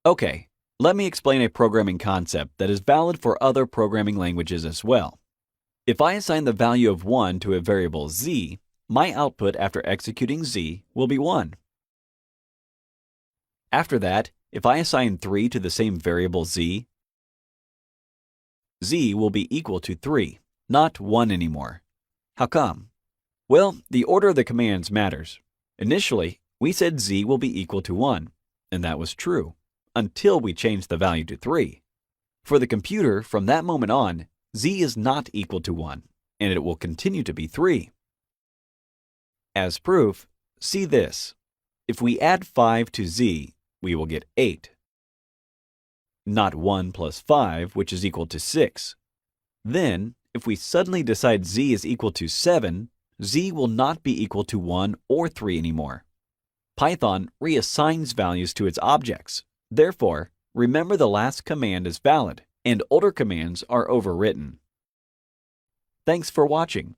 Okay, let me explain a programming concept that is valid for other programming languages as well. If I assign the value of 1 to a variable z, my output after executing z will be 1. After that, if I assign 3 to the same variable z will be equal to 3, not 1 anymore. How come? Well, the order of the commands matters. Initially, we said z will be equal to 1, and that was true, until we changed the value to 3. For the computer, from that moment on, z is not equal to 1, and it will continue to be 3. As proof, see this. If we add 5 to z, we will get 8. Not 1 plus 5, which is equal to 6. Then, if we suddenly decide z is equal to 7, z will not be equal to 1 or 3 anymore. Python reassigns values to its objects. Therefore, remember the last command is valid, and older commands are overwritten. Thanks for watching.